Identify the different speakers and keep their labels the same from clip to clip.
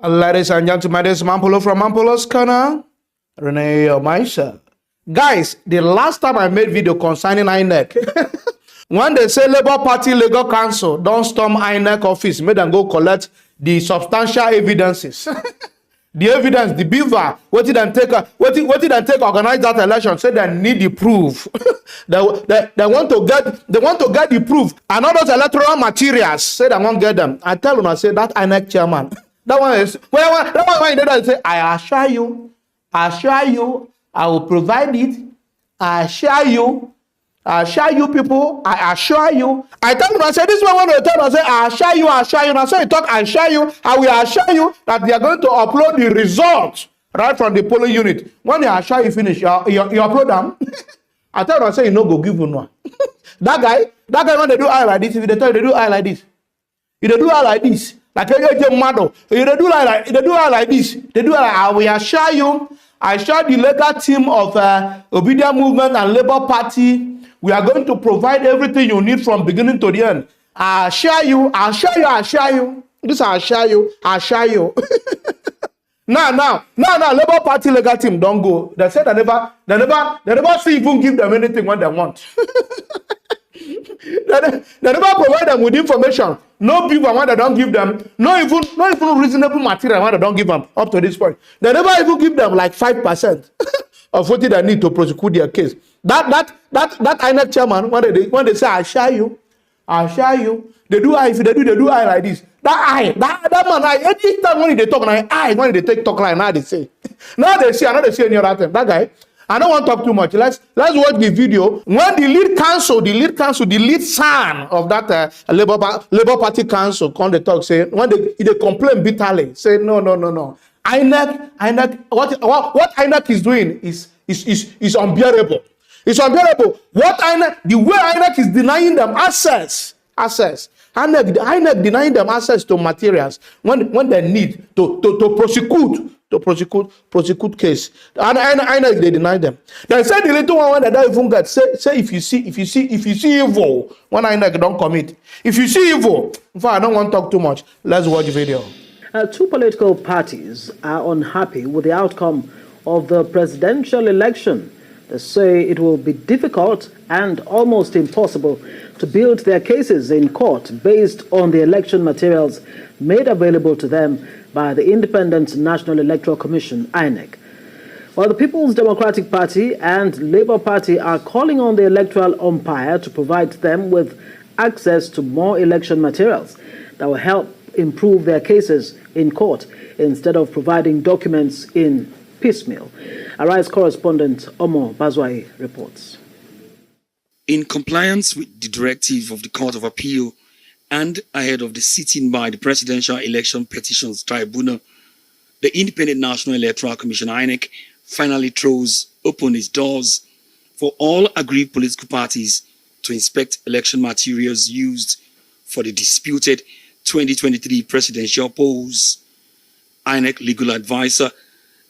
Speaker 1: Ladies and gentlemen, this is Mampolo from Mampolo's Corner. Renee Omaisha. Guys, the last time I made video concerning Inec, when they say Labour Party Legal Council don't storm Inec office, make them go collect the substantial evidences. The evidence, the beaver, what did they take organize that election? Say they need the proof. they want to get the proof. And all those electoral materials, say they won't get them. I tell them, I say that Inec chairman. That one is that one when they say, I assure you, I will provide it. I assure you people, I assure you. I tell them, I say, this one when they tell them, I say, I assure you. Now so you talk, I assure you, I will assure you that they are going to upload the results right from the polling unit. When they assure you finish, you upload them. I tell them, I say, you no go give one. That guy when they do eye like this, if they tell you they do eye like this, if they do eye like this, like a model, if they do eye like this, they do like, I will assure you. I assure the legal team of Obi'S movement and Labour Party, we are going to provide everything you need from beginning to the end. I assure you. This I assure you. Now, Labour Party legal team don't go. They said they never see even give them anything when they want. They never provide them with information. No people when they don't give them. No even reasonable material when they don't give them up to this point. They never even give them like 5% of what they need to prosecute their case. That Inec chairman when they say I assure you, they do eye like this. That man any time when they talk when they take talk like now they say. Now they see any other thing. That guy. I don't want to talk too much. Let's watch the video. When the lead son of that Labour Party council come they talk, say when they complain bitterly, say no. Inec, what Inec is doing is unbearable. It's unbearable. The way Inec is denying them access. Inec denying them access to materials when they need to prosecute case. And Inec they deny them. They say the little one when they don't even get say if you see evil when Inec don't commit. If you see evil, in fact, I don't want to talk too much. Let's watch the video.
Speaker 2: Two political parties are unhappy with the outcome of the presidential election. They say it will be difficult and almost impossible to build their cases in court based on the election materials made available to them by the Independent National Electoral Commission, INEC. While the People's Democratic Party and Labour Party are calling on the electoral umpire to provide them with access to more election materials that will help improve their cases in court instead of providing documents in piecemeal. Arise correspondent Omo Bazwai reports.
Speaker 3: In compliance with the directive of the Court of Appeal and ahead of the sitting by the Presidential Election Petitions Tribunal, the Independent National Electoral Commission INEC finally throws open its doors for all aggrieved political parties to inspect election materials used for the disputed 2023 presidential polls. INEC legal advisor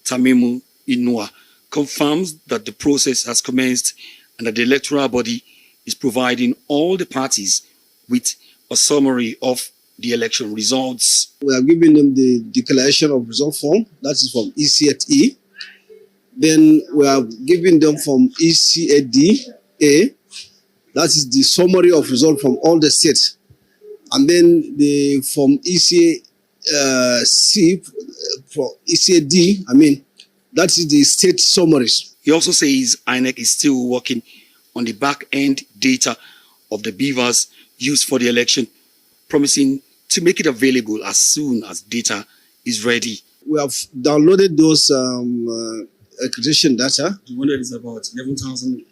Speaker 3: Tamimu Inua confirms that the process has commenced and that the electoral body is providing all the parties with a summary of the election results.
Speaker 4: We are giving them the declaration of result form, that is from ECAT. Then we are giving them from ECAD-A, that is the summary of result from all the states. And then from ECAC, for ECAD, that is the state summaries.
Speaker 3: He also says INEC is still working on the back-end data of the beavers used for the election, promising to make it available as soon as data is ready.
Speaker 4: We have downloaded those accreditation data.
Speaker 3: The one that is about 11,000.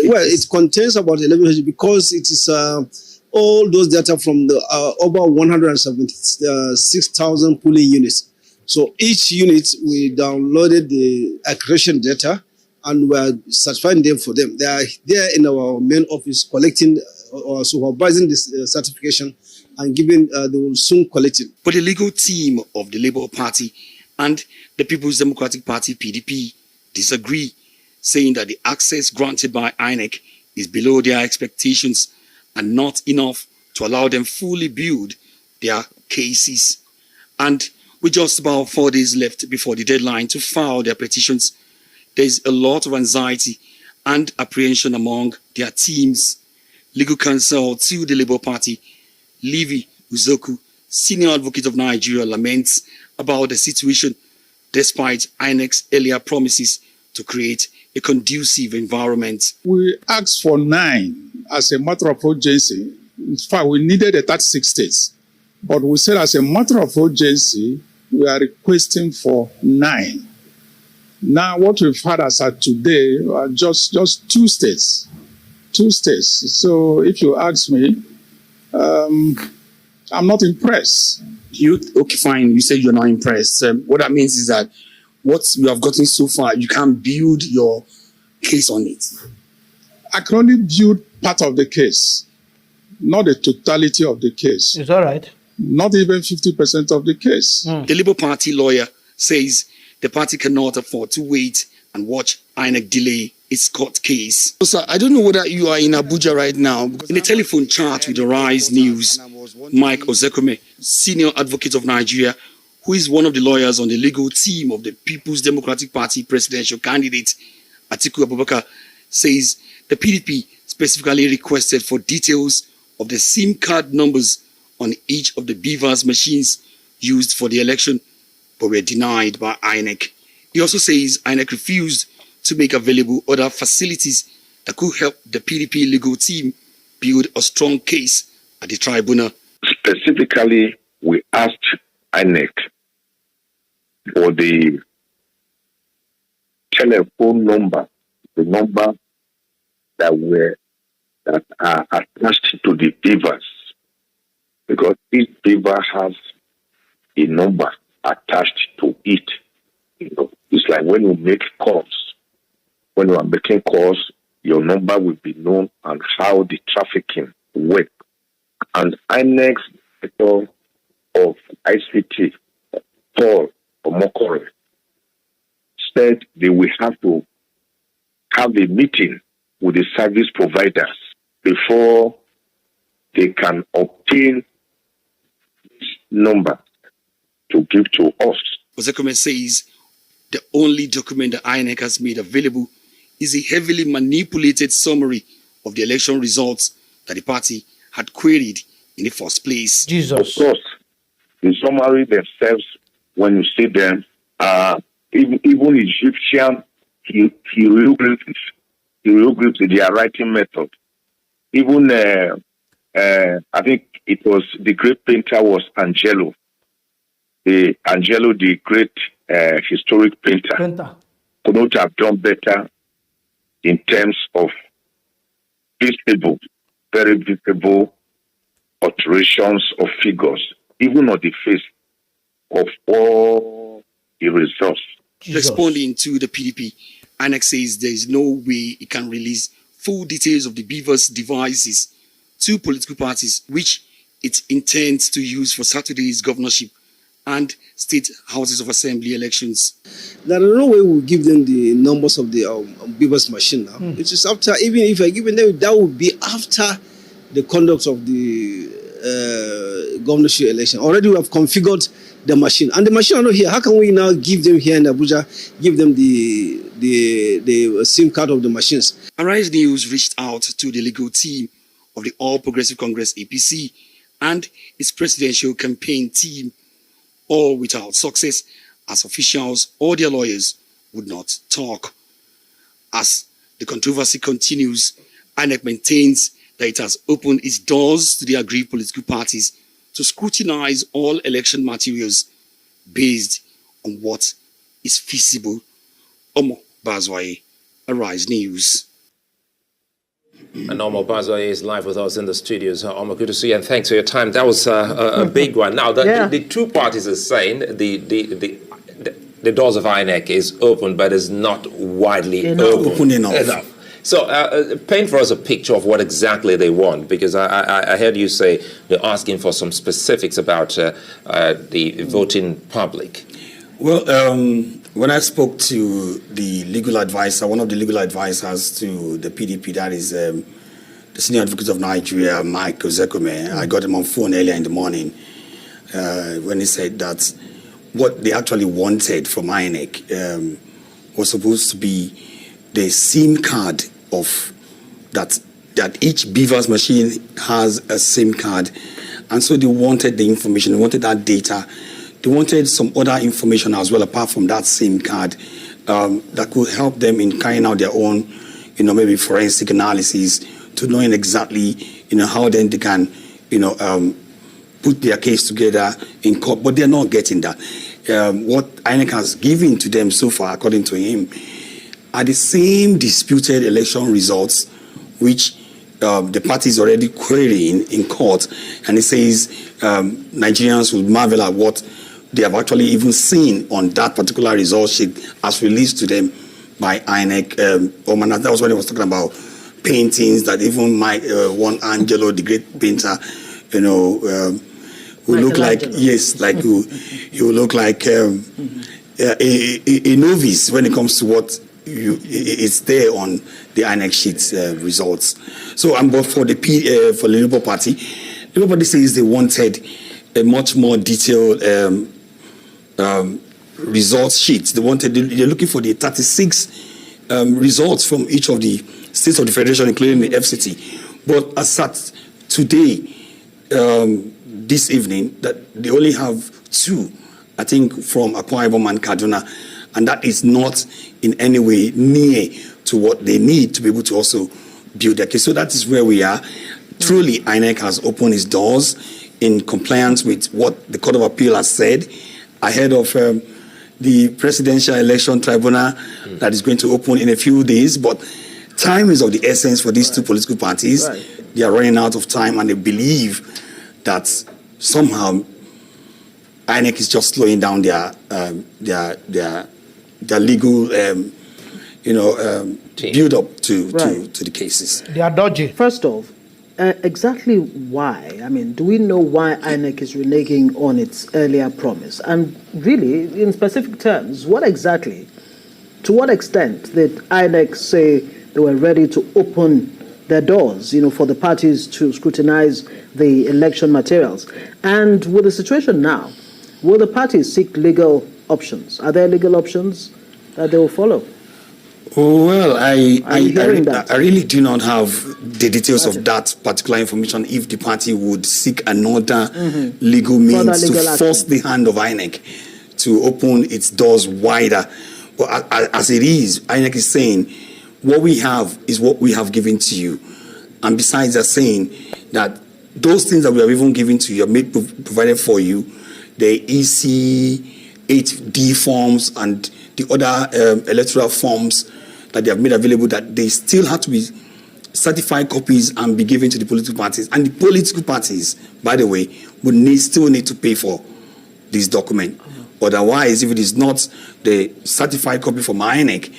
Speaker 4: Well, it contains about 11,000 because it is all those data from the over 176,000 polling units. So each unit, we downloaded the accreditation data and we are certifying them for them. They are there in our main office collecting or supervising this certification and giving, they will soon collect it.
Speaker 3: But the legal team of the Labour Party and the People's Democratic Party, PDP, disagree, saying that the access granted by INEC is below their expectations and not enough to allow them fully build their cases. And With just about 4 days left before the deadline to file their petitions, there is a lot of anxiety and apprehension among their teams. Legal counsel to the Labour Party, Levi Uzoku, senior advocate of Nigeria, laments about the situation despite Inec's earlier promises to create a conducive environment.
Speaker 5: We asked for 9 as a matter of urgency. In fact, we needed a 36 states. But we said as a matter of urgency, we are requesting for 9. Now, what we've had as of today are just 2 states. 2 states. So if you ask me, I'm not impressed.
Speaker 3: Okay, fine. You said you're not impressed. What that means is that what you have gotten so far, you can't build your case on it.
Speaker 5: I can only build part of the case, not the totality of the case.
Speaker 1: It's all right.
Speaker 5: Not even 50% of the case.
Speaker 3: The Labour Party lawyer says the party cannot afford to wait and watch INEC delay its court case. So, sir, I don't know whether you are in Abuja right now. In a telephone chat with the Rise News, Mike Ozekome, senior advocate of Nigeria, who is one of the lawyers on the legal team of the People's Democratic Party presidential candidate, Atiku Abubakar, says the PDP specifically requested for details of the SIM card numbers on each of the BVAS machines used for the election, but were denied by INEC. He also says INEC refused to make available other facilities that could help the PDP legal team build a strong case at the tribunal.
Speaker 6: Specifically, we asked INEC for the telephone number, the number that are attached to the beavers, because each beaver has a number attached to it. You know, it's like when you make calls. When you are making calls, your number will be known and how the trafficking works. And INEC's director of ICT, Paul Omokore, said they will have to have a meeting with the service providers before they can obtain this number to give to us.
Speaker 3: Ozekome says the only document that INEC has made available is a heavily manipulated summary of the election results that the party had queried in the first place.
Speaker 1: Jesus.
Speaker 6: Of course, the summary themselves, when you see them, even Egyptian hieroglyphs, their writing method. Even, I think it was the great painter was Angelo. The great historic painter, could not have done better in terms of visible, very visible alterations of figures, even on the face of all the results.
Speaker 3: Responding to the PDP, INEC says there is no way it can release full details of the BVAS devices to political parties, which it intends to use for Saturday's governorship and state houses of assembly elections.
Speaker 4: There is no way we'll give them the numbers of the BVAS machine now. It is after, even if I give them, that would be after the conduct of the governorship election. Already we have configured the machine. And the machine are not here. How can we now give them here in Abuja, give them the SIM card of the machines?
Speaker 3: Arise News reached out to the legal team of the All Progressive Congress APC and its presidential campaign team, all without success, as officials or their lawyers would not talk. As the controversy continues, INEC maintains that it has opened its doors to the aggrieved political parties to scrutinize all election materials based on what is feasible. Omo Bazwaye, Arise News.
Speaker 7: And Omo Bazwaye is live with us in the studios. Omo, good to see you, and thanks for your time. That was a big one. Now, the two parties are saying the doors of INEC is open, but is not widely open enough. So paint for us a picture of what exactly they want, because I heard you say they're asking for some specifics about the voting public.
Speaker 8: Well, when I spoke to the legal advisor, one of the legal advisors to the PDP, that is the senior advocate of Nigeria, Mike Ozekome, I got him on phone earlier in the morning when he said that what they actually wanted from Inec was supposed to be the SIM card of that each Beavers machine has a SIM card, and so they wanted the information, they wanted that data, they wanted some other information as well apart from that SIM card that could help them in carrying out their own, maybe forensic analysis, to knowing exactly, how then they can, put their case together in court. But they're not getting that. What Inec has given to them so far, according to him, are the same disputed election results which the party is already querying in court, and it says Nigerians will marvel at what they have actually even seen on that particular result sheet as released to them by Inec. That was when he was talking about paintings that even one Angelo, the great painter, who look like, yes, like who look like a novice when it comes to what it's there on the Inec sheet results. So but for the Labour Party says they wanted a much more detailed results sheet. They're looking for the 36 results from each of the states of the federation, including the FCT. But as at today, this evening, that they only have 2, I think, from Akwa Ibom and Kaduna, and that is not in any way near to what they need to be able to also build their case. So that is where we are. Truly, INEC has opened its doors in compliance with what the Court of Appeal has said ahead of the Presidential Election Tribunal that is going to open in a few days. But time is of the essence for these two political parties. They are running out of time, and they believe that somehow INEC is just slowing down their legal build up to the cases.
Speaker 1: They are dodgy.
Speaker 2: First off, exactly why? I mean, do we know why INEC is reneging on its earlier promise? And really, in specific terms, to what extent did INEC say they were ready to open their doors, for the parties to scrutinize the election materials? And with the situation now, will the parties seek legal options? Are there legal options that they will follow?
Speaker 8: Well, I really do not have the details of that particular information. If the party would seek another legal means to force the hand of INEC to open its doors wider. But as it is, INEC is saying, what we have is what we have given to you. And besides, they're saying that those things that we have even given to you are provided for you, the EC 8D forms and the other electoral forms that they have made available, that they still have to be certified copies and be given to the political parties. And the political parties, by the way, would still need to pay for this document. Otherwise, if it is not the certified copy from INEC,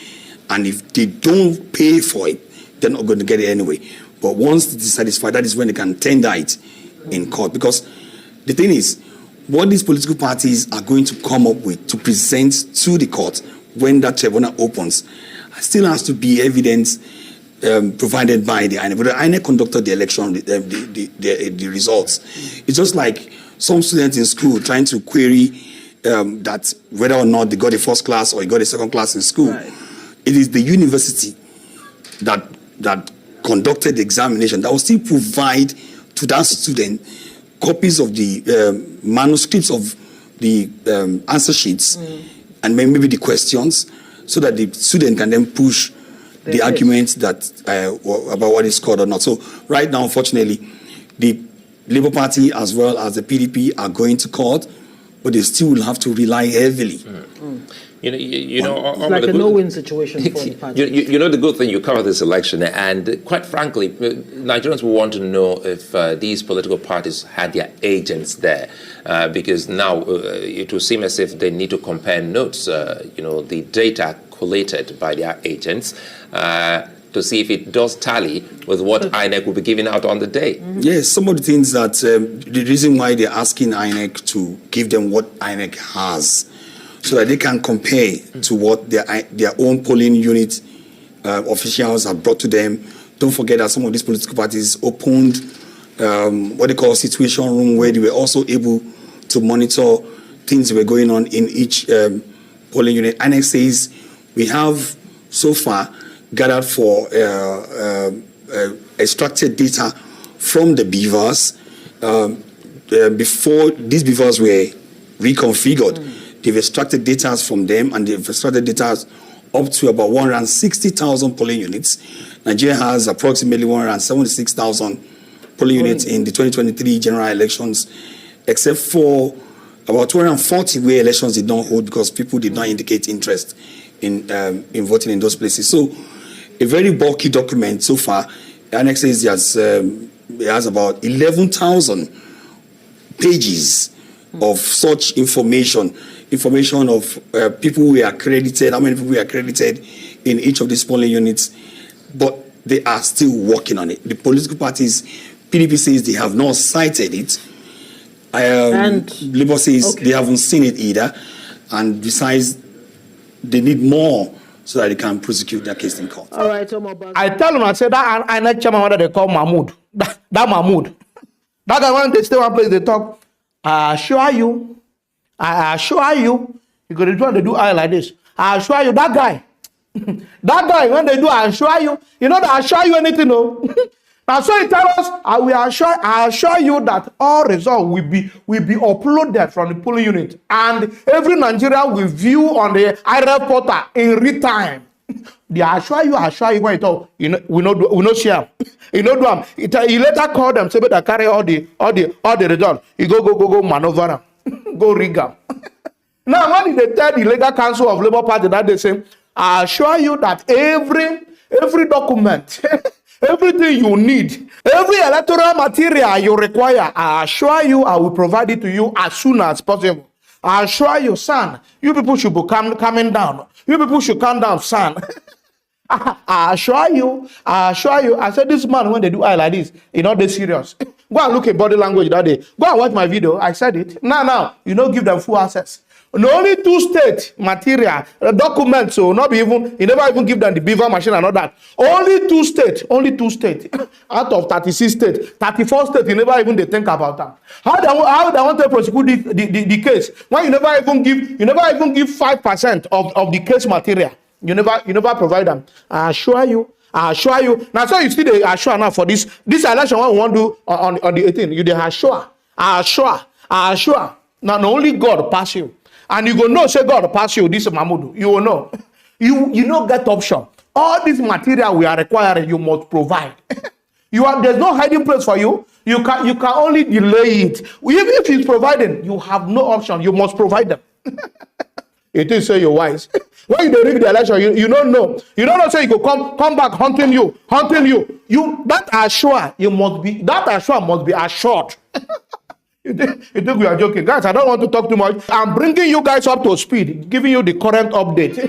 Speaker 8: and if they don't pay for it, they're not going to get it anyway. But once it is satisfied, that is when they can tender it in court. Because the thing is, what these political parties are going to come up with to present to the court when that tribunal opens still has to be evidence provided by the INEC. But the INEC conducted the election, the results. It's just like some students in school trying to query that whether or not they got a first class or they got a second class in school. It is the university that conducted the examination that will still provide to that student copies of the manuscripts of the answer sheets and maybe the questions, so that the student can then push the arguments that about what is called or not. So right now, unfortunately, the Labour Party as well as the PDP are going to court, but they still will have to rely heavily.
Speaker 2: It's like a no-win situation for the party.
Speaker 7: The good thing, you cover this election, and quite frankly, Nigerians will want to know if these political parties had their agents there, because now it will seem as if they need to compare notes, the data collated by their agents, to see if it does tally with what INEC will be giving out on the day.
Speaker 8: Yes, some of the things that, the reason why they're asking INEC to give them what INEC has, so that they can compare to what their own polling unit officials have brought to them. Don't forget that some of these political parties opened what they call a situation room, where they were also able to monitor things were going on in each polling unit. INEC says we have so far gathered for extracted data from the beavers before these beavers were reconfigured. They've extracted data from them, and they've extracted data up to about 160,000 polling units. Nigeria has approximately 176,000 polling units in the 2023 general elections, except for about 240 where elections did not hold because people did not indicate interest in voting in those places. So a very bulky document so far. INEC says it has about 11,000 pages of such information of people who are accredited, how many people are accredited in each of these polling units, but they are still working on it. The political parties, PDP says they have not cited it, and Labour says they haven't seen it either, and besides, they need more so that they can prosecute their case in court.
Speaker 2: All right,
Speaker 1: I tell him, I said that INEC chairman, what they call Mahmood, that Mahmood, that guy when they stay one place, they talk. I assure you, you go to do and they do eye like this. I assure you, that guy, when they do, I assure you, you know that I assure you anything, no. Now, so he tell us, I assure you that all results will be uploaded from the polling unit, and every Nigerian will view on the IRF portal in real time. They assure you when you talk, we no share. You know, do he later call them, say, but carry all the results. You go maneuver them, go rig them. Now, when they tell the legal council of Labour Party that they say, I assure you that every document, everything you need, every electoral material you require, I assure you I will provide it to you as soon as possible. I assure you, son, you people should be coming down. You people should calm down, son. I assure you. I said, this man, when they do eye like this, you know, they're serious. Go and look at body language that day. Go and watch my video. I said it. Now, you don't give them full access. And only 2 state material, documents, so not even, you never even give them the beaver machine and all that. Only 2 state out of 36 states, 34 states, you never even they think about that. How they want to prosecute the case when you never even give 5% of the case material. You never provide them. I assure you. Now, so you see the assure now for this election what we want to do on the 18th. You the assure. Now, only God pass you. And you go know, say God pass you, this is Mahmood. You will know. You don't get option. All this material we are requiring, you must provide. There's no hiding place for you. You can only delay it. Even if it's provided, you have no option. You must provide them. It is say you're wise. When you rig the election, you don't know. You don't know say you go come back hunting you. That assure must be assured. You think we are joking? Guys, I don't want to talk too much. I'm bringing you guys up to speed, giving you the current update.